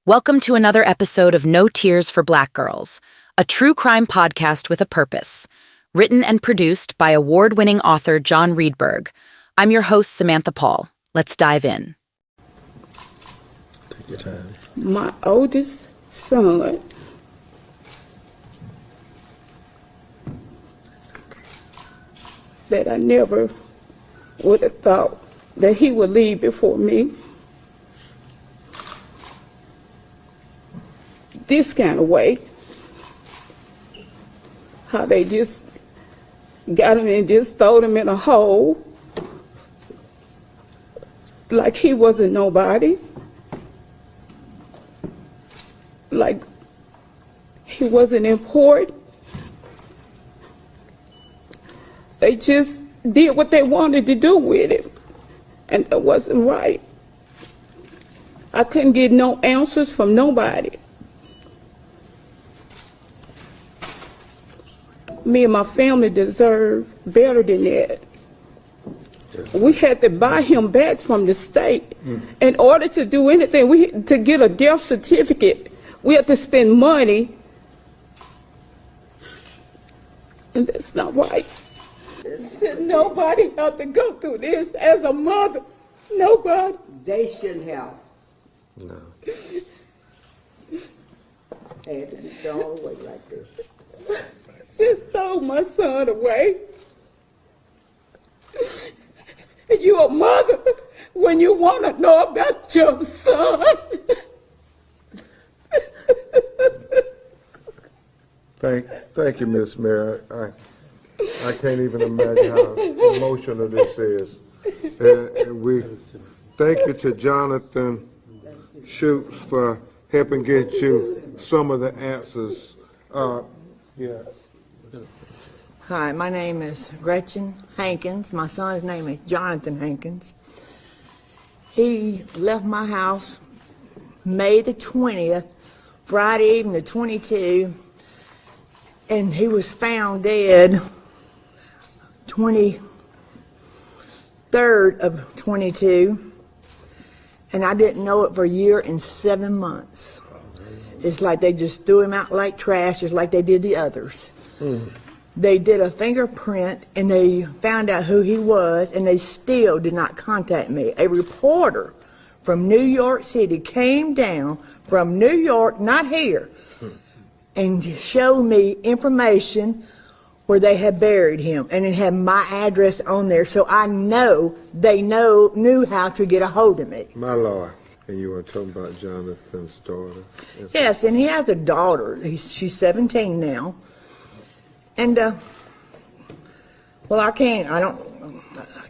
Welcome to another episode of No Tears for Black Girls, a true crime podcast with a purpose. Written and produced by award-winning author John Reedberg. I'm your host, Samantha Paul. Let's dive in. Take your time. My oldest son that I never would have thought that he would leave before me. This kind of way, how they just got him and just throw him in a hole like he wasn't nobody, like he wasn't important. They just did what they wanted to do with him, and that wasn't right. I couldn't get no answers from nobody. Me and my family deserve better than that. We had to buy him back from the state. In order to do anything, to get a death certificate, we had to spend money. And that's not right. Should nobody have to go through this as a mother? Nobody. They shouldn't have. No. Had to be thrown away like this. Just throw my son away. You a mother when you want to know about your son. Thank you, Miss Mary. I can't even imagine how emotional this is. And we thank you to Jonathan Schutz for helping get you some of the answers. Yes. Hi, my name is Gretchen Hankins. My son's name is Jonathan Hankins. He left my house May the 20th, Friday evening the 22, and he was found dead 23rd of 22, and I didn't know it for a year and 7 months. It's like they just threw him out like trash, just like they did the others. They did a fingerprint, and they found out who he was, and they still did not contact me. A reporter from New York City came down from New York, not here, and showed me information where they had buried him, and it had my address on there, so I know they knew how to get a hold of me. My Lord. And you were talking about Jonathan's daughter? Yes, and he has a daughter. She's 17 now. And, well, I can't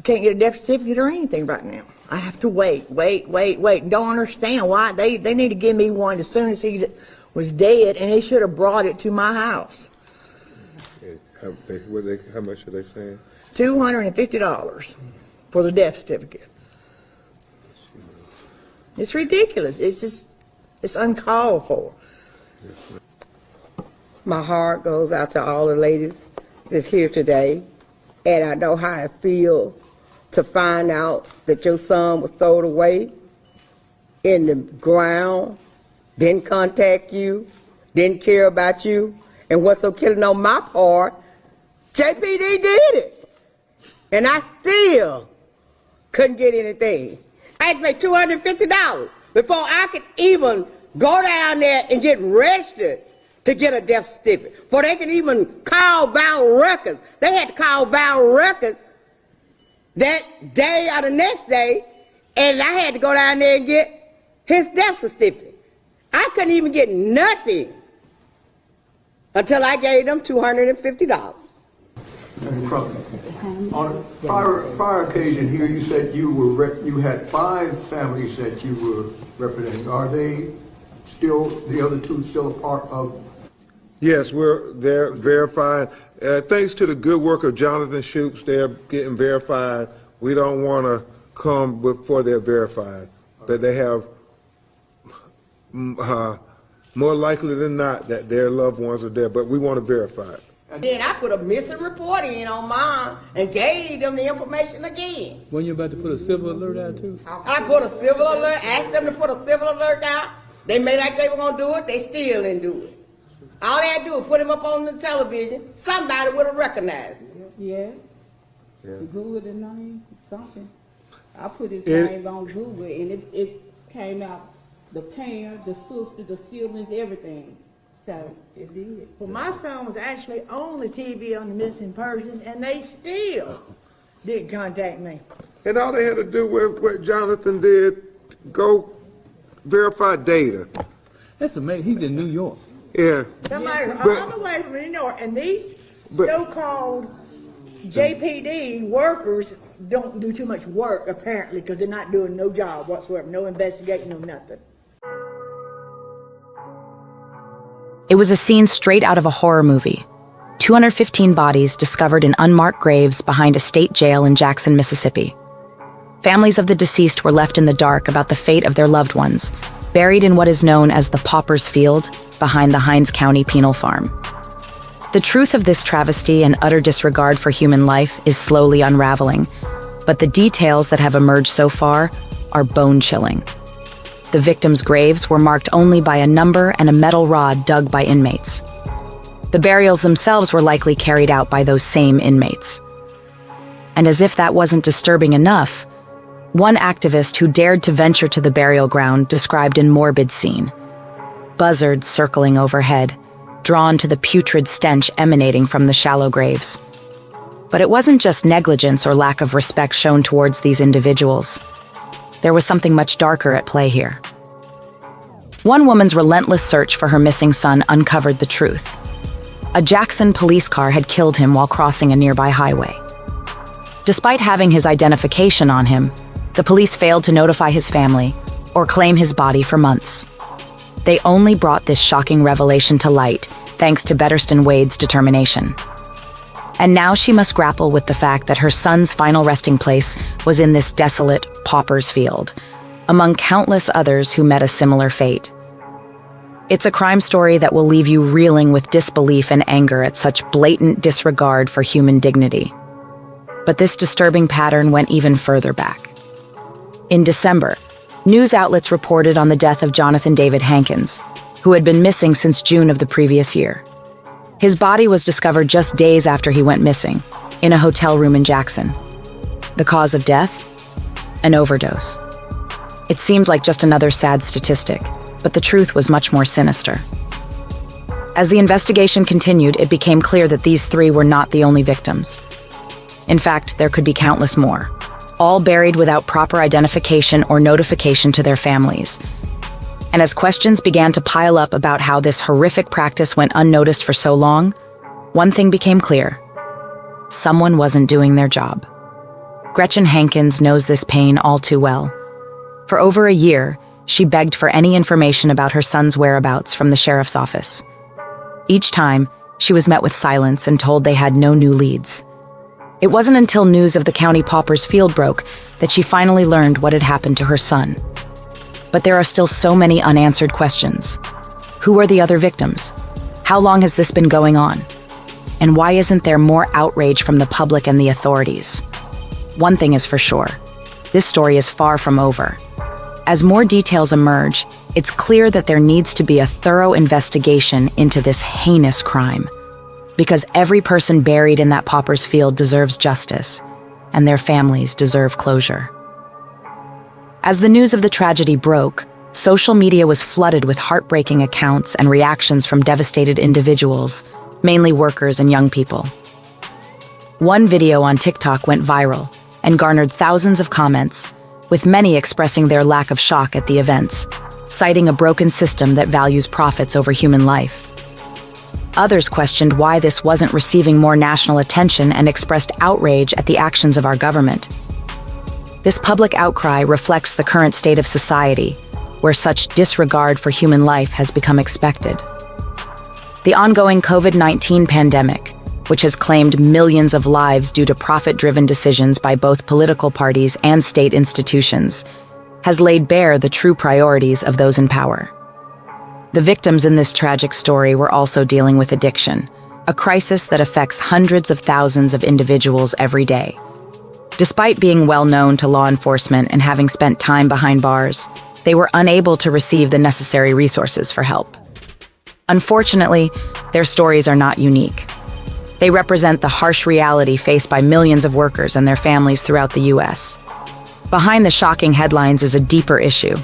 get a death certificate or anything right now. I have to wait. Don't understand why. They need to give me one as soon as he was dead, and they should have brought it to my house. How much are they saying? $250 for the death certificate. It's ridiculous. It's uncalled for. My heart goes out to all the ladies that's here today, and I know how it feels to find out that your son was thrown away in the ground, didn't contact you, didn't care about you, and what's so killing on my part, JPD did it, and I still couldn't get anything. I had to pay $250 before I could even go down there and get registered to get a death certificate. Before they can even call Val Records. They had to call Val Records that day or the next day, and I had to go down there and get his death certificate. I couldn't even get nothing until I gave them $250. On a prior occasion here, you said you had 5 families that you were representing. Are they still, the other 2 still a part of? Yes, they're verifying. Thanks to the good work of Jonathan Schutz, they're getting verified. We don't want to come before they're verified, but they have more likely than not that their loved ones are dead, but we want to verify it. And then I put a missing report in on mine and gave them the information again. When you about to put a civil alert out too? I put a civil alert, asked them to put a civil alert out. They made like they were going to do it, they still didn't do it. All they had to do was put him up on the television, somebody would have recognized him. Yes. Google the name, something. I put his name on Google and it came out, the parents, the sister, the siblings, everything. So it did. Well, my son was actually on the TV on the missing person, and they still didn't contact me. And all they had to do with what Jonathan did, go verify data. That's amazing. He's in New York. Yeah. Somebody But- all the way from New York, and these But- so-called JPD workers don't do too much work, apparently, because they're not doing no job whatsoever, no investigation, no nothing. It was a scene straight out of a horror movie. 215 bodies discovered in unmarked graves behind a state jail in Jackson, Mississippi. Families of the deceased were left in the dark about the fate of their loved ones, buried in what is known as the Pauper's Field behind the Hinds County Penal Farm. The truth of this travesty and utter disregard for human life is slowly unraveling, but the details that have emerged so far are bone-chilling. The victims' graves were marked only by a number and a metal rod dug by inmates. The burials themselves were likely carried out by those same inmates. And as if that wasn't disturbing enough, one activist who dared to venture to the burial ground described a morbid scene. Buzzards circling overhead, drawn to the putrid stench emanating from the shallow graves. But it wasn't just negligence or lack of respect shown towards these individuals. There was something much darker at play here. One woman's relentless search for her missing son uncovered the truth. A Jackson police car had killed him while crossing a nearby highway. Despite having his identification on him, the police failed to notify his family or claim his body for months. They only brought this shocking revelation to light thanks to Betterston Wade's determination. And now she must grapple with the fact that her son's final resting place was in this desolate Pauper's Field, among countless others who met a similar fate. It's a crime story that will leave you reeling with disbelief and anger at such blatant disregard for human dignity. But this disturbing pattern went even further back. In December, news outlets reported on the death of Jonathan David Hankins, who had been missing since June of the previous year. His body was discovered just days after he went missing, in a hotel room in Jackson. The cause of death? An overdose. It seemed like just another sad statistic, but the truth was much more sinister. As the investigation continued, it became clear that these three were not the only victims. In fact, there could be countless more, all buried without proper identification or notification to their families. And as questions began to pile up about how this horrific practice went unnoticed for so long, one thing became clear. Someone wasn't doing their job. Gretchen Hankins knows this pain all too well. For over a year, she begged for any information about her son's whereabouts from the sheriff's office. Each time, she was met with silence and told they had no new leads. It wasn't until news of the county Pauper's Field broke that she finally learned what had happened to her son. But there are still so many unanswered questions. Who are the other victims? How long has this been going on? And why isn't there more outrage from the public and the authorities? One thing is for sure, this story is far from over. As more details emerge, it's clear that there needs to be a thorough investigation into this heinous crime. Because every person buried in that Pauper's Field deserves justice, and their families deserve closure. As the news of the tragedy broke, social media was flooded with heartbreaking accounts and reactions from devastated individuals, mainly workers and young people. One video on TikTok went viral and garnered thousands of comments, with many expressing their lack of shock at the events, citing a broken system that values profits over human life. Others questioned why this wasn't receiving more national attention and expressed outrage at the actions of our government. This public outcry reflects the current state of society, where such disregard for human life has become expected. The ongoing COVID-19 pandemic, which has claimed millions of lives due to profit-driven decisions by both political parties and state institutions, has laid bare the true priorities of those in power. The victims in this tragic story were also dealing with addiction, a crisis that affects hundreds of thousands of individuals every day. Despite being well known to law enforcement and having spent time behind bars, they were unable to receive the necessary resources for help. Unfortunately, their stories are not unique. They represent the harsh reality faced by millions of workers and their families throughout the U.S. Behind the shocking headlines is a deeper issue,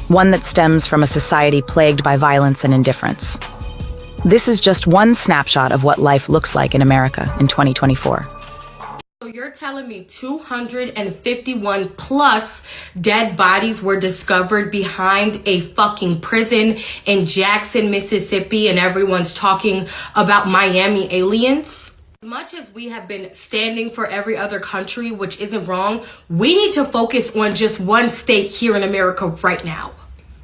one that stems from a society plagued by violence and indifference. This is just one snapshot of what life looks like in America in 2024. So you're telling me 251 plus dead bodies were discovered behind a fucking prison in Jackson, Mississippi, and everyone's talking about Miami aliens? As much as we have been standing for every other country, which isn't wrong, we need to focus on just one state here in America right now.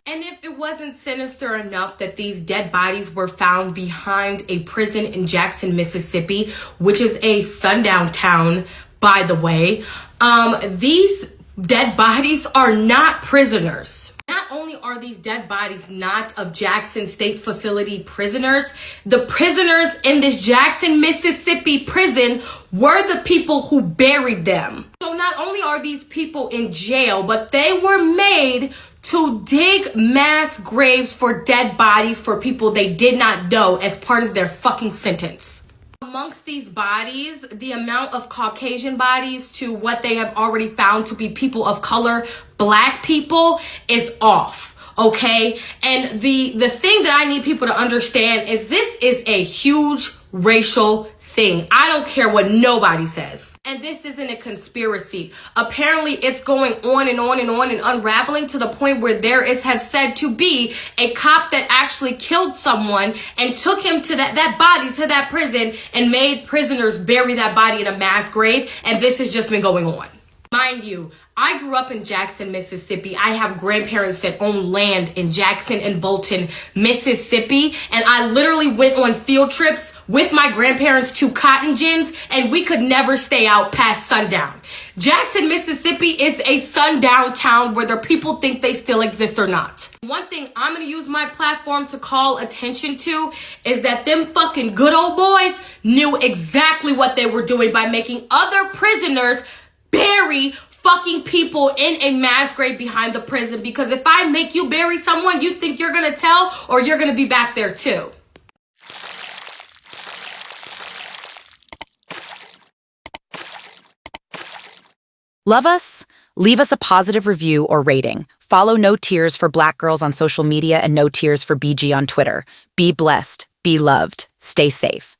And if it wasn't sinister enough that these dead bodies were found behind a prison in Jackson, Mississippi, which is a sundown town, by the way, these dead bodies are not prisoners. Not only are these dead bodies not of Jackson State Facility prisoners, the prisoners in this Jackson, Mississippi prison were the people who buried them. So not only are these people in jail, but they were made to dig mass graves for dead bodies for people they did not know as part of their fucking sentence. Amongst these bodies, the amount of Caucasian bodies to what they have already found to be people of color, black people, is off. Okay? And the thing that I need people to understand is this is a huge racial thing. I don't care what nobody says. And this isn't a conspiracy. Apparently it's going on and on and on and unraveling to the point where there is have said to be a cop that actually killed someone and took him to that body to that prison and made prisoners bury that body in a mass grave. And this has just been going on. Mind you, I grew up in Jackson, Mississippi. I have grandparents that own land in Jackson and Bolton, Mississippi. And I literally went on field trips with my grandparents to cotton gins, and we could never stay out past sundown. Jackson, Mississippi is a sundown town, whether people think they still exist or not. One thing I'm going to use my platform to call attention to is that them fucking good old boys knew exactly what they were doing by making other prisoners bury fucking people in a mass grave behind the prison. Because if I make you bury someone, you think you're gonna tell, or you're gonna be back there too. Love us? Leave us a positive review or rating. Follow No Tears for Black Girls on social media and No Tears for BG on Twitter. Be blessed. Be loved. Stay safe.